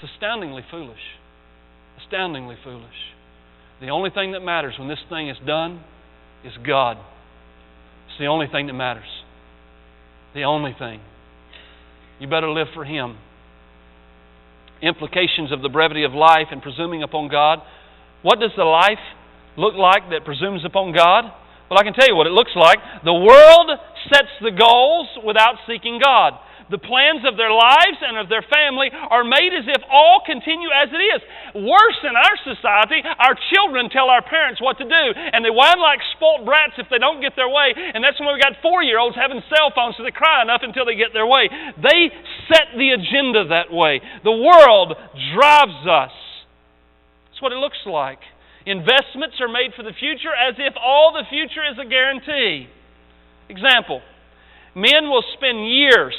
It's astoundingly foolish. Astoundingly foolish. The only thing that matters when this thing is done is God. It's the only thing that matters. The only thing. You better live for Him. Implications of the brevity of life and presuming upon God. What does the life look like that presumes upon God? Well, I can tell you what it looks like. The world sets the goals without seeking God. The plans of their lives and of their family are made as if all continue as it is. Worse, in our society, our children tell our parents what to do, and they whine like spoiled brats if they don't get their way, and that's when we got 4-year-olds having cell phones so they cry enough until they get their way. They set the agenda that way. The world drives us. That's what it looks like. Investments are made for the future as if all the future is a guarantee. Example, men will spend years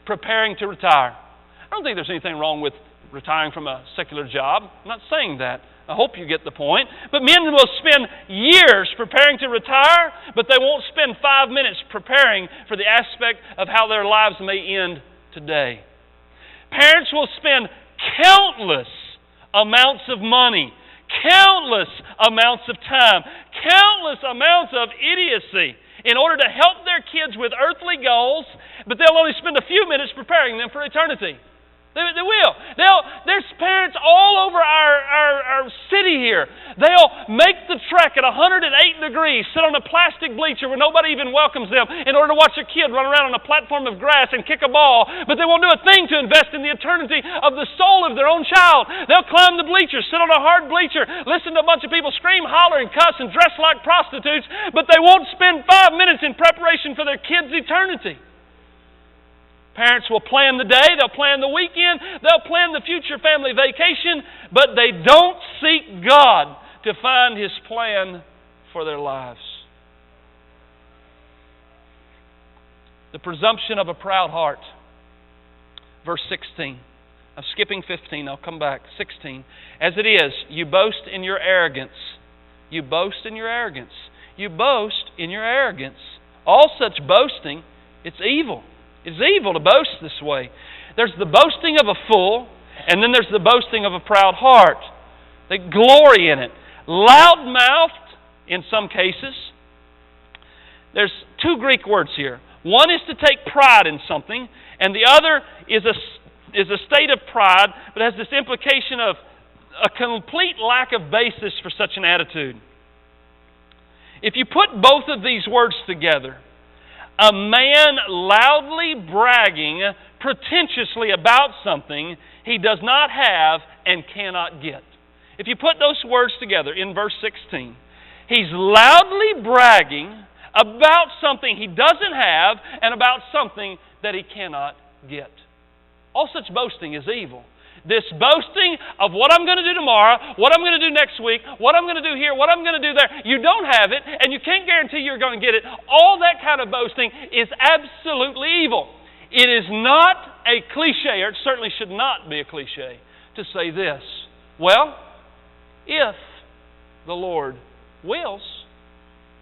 preparing to retire. I don't think there's anything wrong with retiring from a secular job. I'm not saying that. I hope you get the point. But men will spend years preparing to retire, but they won't spend 5 minutes preparing for the aspect of how their lives may end today. Parents will spend countless amounts of money, countless amounts of time, countless amounts of idiocy in order to help their kids with earthly goals, but they'll only spend a few minutes preparing them for eternity. They will. There's parents all over our city here. They'll make the trek at 108 degrees, sit on a plastic bleacher where nobody even welcomes them in order to watch a kid run around on a platform of grass and kick a ball, but they won't do a thing to invest in the eternity of the soul of their own child. They'll climb the bleachers, sit on a hard bleacher, listen to a bunch of people scream, holler, and cuss and dress like prostitutes, but they won't spend 5 minutes in preparation for their kids' eternity. Parents will plan the day, they'll plan the weekend, they'll plan the future family vacation, but they don't seek God to find His plan for their lives. The presumption of a proud heart. Verse 16. I'm skipping 15, I'll come back. 16. As it is, you boast in your arrogance. You boast in your arrogance. You boast in your arrogance. All such boasting, it's evil. It's evil to boast this way. There's the boasting of a fool, and then there's the boasting of a proud heart. They glory in it. Loud-mouthed in some cases. There's 2 Greek words here. One is to take pride in something, and the other is a state of pride, but has this implication of a complete lack of basis for such an attitude. If you put both of these words together, a man loudly bragging pretentiously about something he does not have and cannot get. If you put those words together in verse 16, he's loudly bragging about something he doesn't have and about something that he cannot get. All such boasting is evil. This boasting of what I'm going to do tomorrow, what I'm going to do next week, what I'm going to do here, what I'm going to do there. You don't have it, and you can't guarantee you're going to get it. All that kind of boasting is absolutely evil. It is not a cliche, or it certainly should not be a cliche, to say this. Well, if the Lord wills,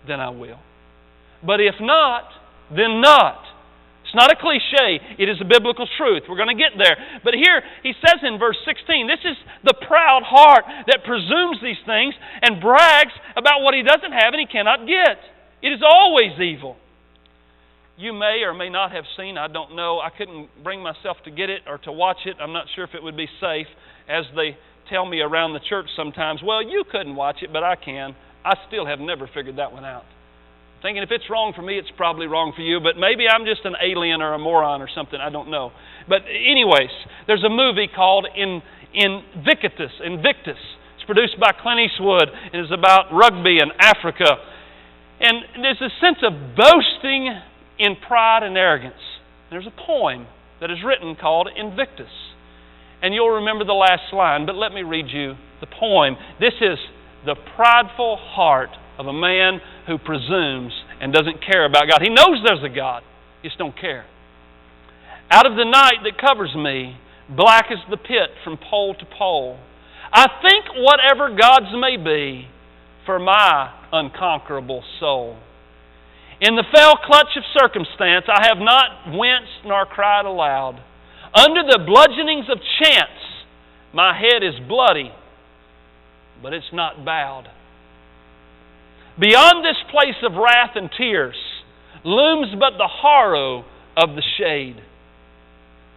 then I will. But if not, then not. It's not a cliche. It is a biblical truth. We're going to get there. But here he says in verse 16, this is the proud heart that presumes these things and brags about what he doesn't have and he cannot get. It is always evil. You may or may not have seen, I don't know, I couldn't bring myself to get it or to watch it. I'm not sure if it would be safe, as they tell me around the church sometimes, well, you couldn't watch it, but I can. I still have never figured that one out. Thinking if it's wrong for me, it's probably wrong for you, but maybe I'm just an alien or a moron or something, I don't know. But anyways, there's a movie called Invictus. It's produced by Clint Eastwood. It is about rugby in Africa. And there's a sense of boasting in pride and arrogance. There's a poem that is written called Invictus. And you'll remember the last line, but let me read you the poem. This is the prideful heart of a man who presumes and doesn't care about God. He knows there's a God, he just don't care. Out of the night that covers me, black as the pit from pole to pole, I think whatever gods may be for my unconquerable soul. In the fell clutch of circumstance, I have not winced nor cried aloud. Under the bludgeonings of chance, My head is bloody, but it's not bowed. Beyond this place of wrath and tears looms but the horror of the shade.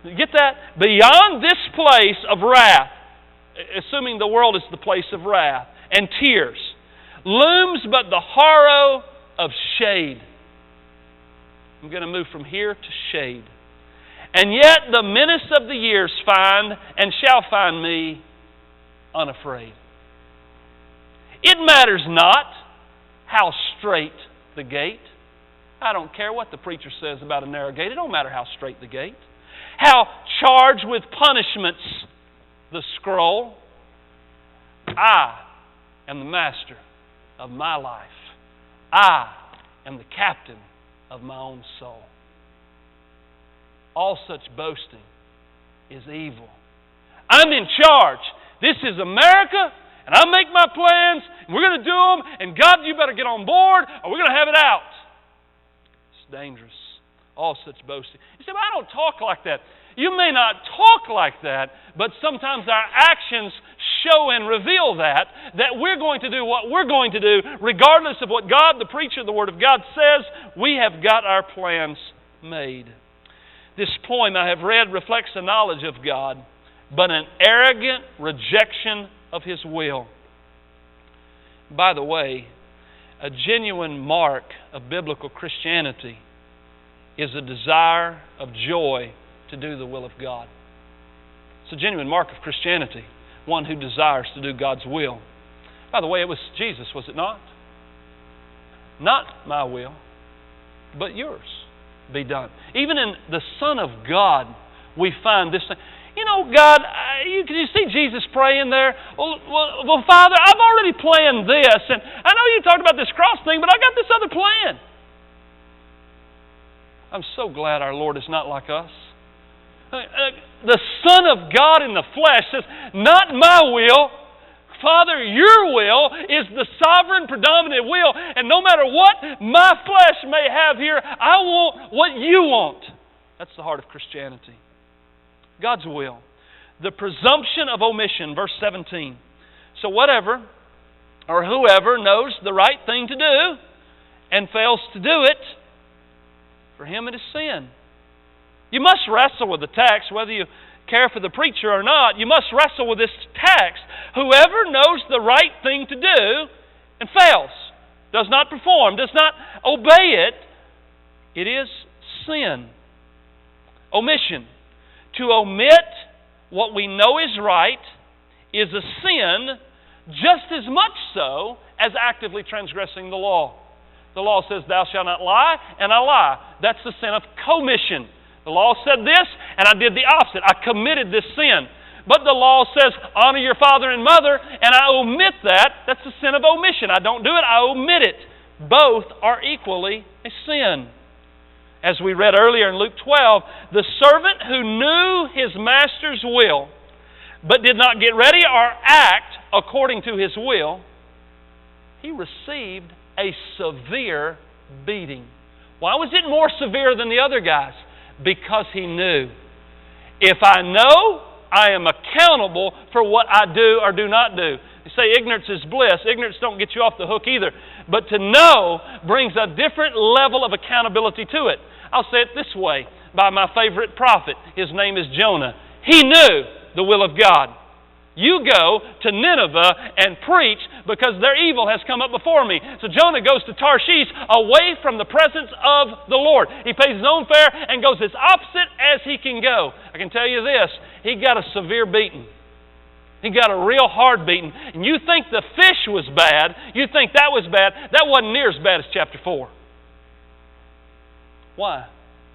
You get that? Beyond this place of wrath, assuming the world is the place of wrath and tears, looms but the horror of shade. I'm going to move from here to shade. And yet the menace of the years find and shall find me unafraid. It matters not how straight the gate. I don't care what the preacher says about a narrow gate. It don't matter how straight the gate. How charged with punishments the scroll. I am the master of my life. I am the captain of my own soul. All such boasting is evil. I'm in charge. This is America, and I make my plans, and we're going to do them, and God, you better get on board, or we're going to have it out. It's dangerous. All such boasting. You say, well, I don't talk like that. You may not talk like that, but sometimes our actions show and reveal that we're going to do what we're going to do, regardless of what God, the preacher, the Word of God says. We have got our plans made. This poem I have read reflects a knowledge of God, but an arrogant rejection of His will. By the way, a genuine mark of biblical Christianity is a desire of joy to do the will of God. It's a genuine mark of Christianity, one who desires to do God's will. By the way, it was Jesus, was it not? Not my will, but yours be done. Even in the Son of God, we find this thing. You know, God, can you see Jesus praying there? Well, Father, I've already planned this, and I know you talked about this cross thing, but I got this other plan. I'm so glad our Lord is not like us. The Son of God in the flesh says, not my will, Father, your will is the sovereign, predominant will, and no matter what my flesh may have here, I want what you want. That's the heart of Christianity. God's will. The presumption of omission, verse 17. So whatever or whoever knows the right thing to do and fails to do it, for him it is sin. You must wrestle with the text, whether you care for the preacher or not. You must wrestle with this text. Whoever knows the right thing to do and fails, does not perform, does not obey it, it is sin. Omission. To omit what we know is right is a sin just as much so as actively transgressing the law. The law says, thou shalt not lie, and I lie. That's the sin of commission. The law said this, and I did the opposite. I committed this sin. But the law says, honor your father and mother, and I omit that. That's the sin of omission. I don't do it, I omit it. Both are equally a sin. As we read earlier in Luke 12, the servant who knew his master's will, but did not get ready or act according to his will, he received a severe beating. Why was it more severe than the other guys? Because he knew. If I know, I am accountable for what I do or do not do. You say ignorance is bliss. Ignorance don't get you off the hook either. But to know brings a different level of accountability to it. I'll say it this way by my favorite prophet. His name is Jonah. He knew the will of God. You go to Nineveh and preach because their evil has come up before me. So Jonah goes to Tarshish away from the presence of the Lord. He pays his own fare and goes as opposite as he can go. I can tell you this, he got a severe beating. He got a real hard beating. And you think the fish was bad, you think that was bad, that wasn't near as bad as chapter 4. Why?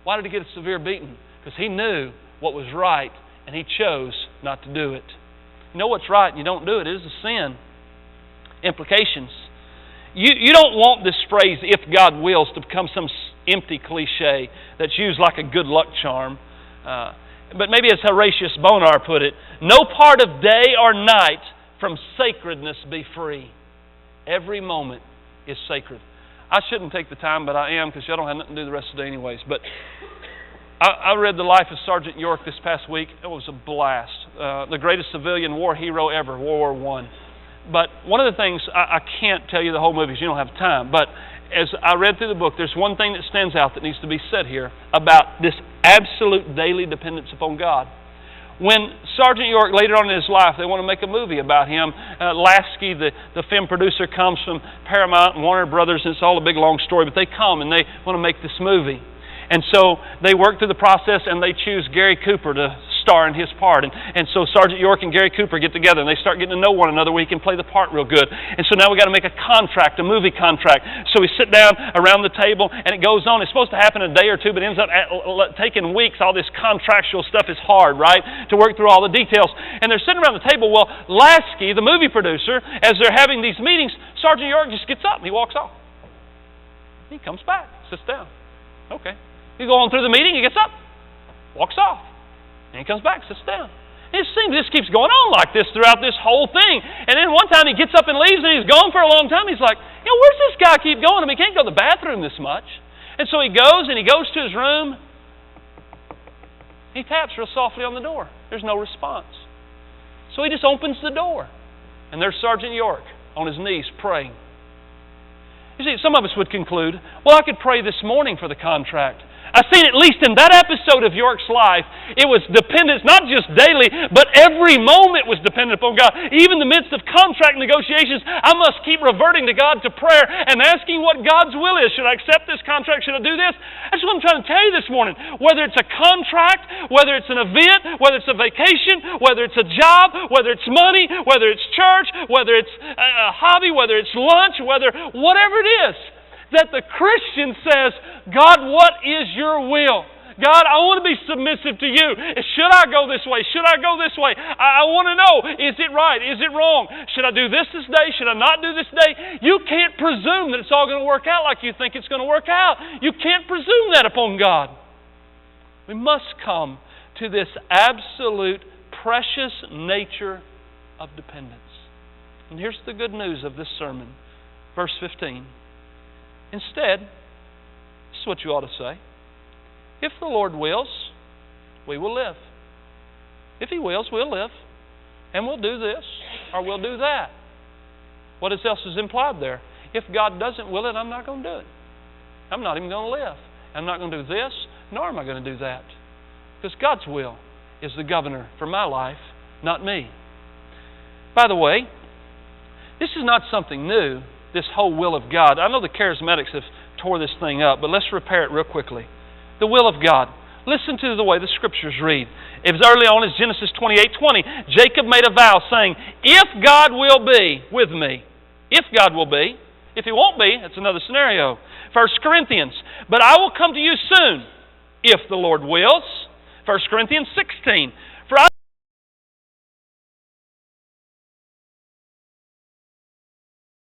Why did he get a severe beating? Because he knew what was right and he chose not to do it. You know what's right and you don't do it. It is a sin. Implications. You don't want this phrase, if God wills, to become some empty cliche that's used like a good luck charm. But maybe as Horatius Bonar put it, no part of day or night from sacredness be free. Every moment is sacred. I shouldn't take the time, but I am, because y'all don't have nothing to do the rest of the day anyways. But I read the life of Sergeant York this past week. It was a blast. The greatest civilian war hero ever, World War I. But one of the things, I can't tell you the whole movie because you don't have time, but as I read through the book, there's one thing that stands out that needs to be said here about this absolute daily dependence upon God. When Sergeant York, later on in his life, they want to make a movie about him. Lasky, the film producer, comes from Paramount and Warner Brothers, and it's all a big long story, but they come and they want to make this movie. And so they work through the process and they choose Gary Cooper to star in his part. And so Sergeant York and Gary Cooper get together and they start getting to know one another where he can play the part real good. And so now we got to make a contract, a movie contract. So we sit down around the table and it goes on. It's supposed to happen in a day or two, but it ends up taking weeks. All this contractual stuff is hard, right? To work through all the details. And they're sitting around the table. Well, Lasky, the movie producer, as they're having these meetings, Sergeant York just gets up and he walks off. He comes back, sits down. Okay. You go on through the meeting, he gets up, walks off. And he comes back, sits down. It seems this keeps going on like this throughout this whole thing. And then one time he gets up and leaves and he's gone for a long time. He's like, where's this guy keep going? I mean, he can't go to the bathroom this much. And so he goes to his room. He taps real softly on the door. There's no response. So he just opens the door. And there's Sergeant York on his knees praying. You see, some of us would conclude, well, I could pray this morning for the contract. I've seen at least in that episode of York's life, it was dependence, not just daily, but every moment was dependent upon God. Even in the midst of contract negotiations, I must keep reverting to God to prayer and asking what God's will is. Should I accept this contract? Should I do this? That's what I'm trying to tell you this morning. Whether it's a contract, whether it's an event, whether it's a vacation, whether it's a job, whether it's money, whether it's church, whether it's a hobby, whether it's lunch, whatever it is, that the Christian says, God, what is your will? God, I want to be submissive to you. Should I go this way? Should I go this way? I want to know, is it right? Is it wrong? Should I do this day? Should I not do this day? You can't presume that it's all going to work out like you think it's going to work out. You can't presume that upon God. We must come to this absolute precious nature of dependence. And here's the good news of this sermon. Verse 15. Instead, this is what you ought to say. If the Lord wills, we will live. If He wills, we'll live. And we'll do this, or we'll do that. What else is implied there? If God doesn't will it, I'm not going to do it. I'm not even going to live. I'm not going to do this, nor am I going to do that. Because God's will is the governor for my life, not me. By the way, this is not something new. This whole will of God. I know the charismatics have tore this thing up, but let's repair it real quickly. The will of God. Listen to the way the Scriptures read. It was early on, it's Genesis 28:20. Jacob made a vow saying, if God will be with me, if God will be, if He won't be, that's another scenario. 1 Corinthians, but I will come to you soon, if the Lord wills. 1 Corinthians 16,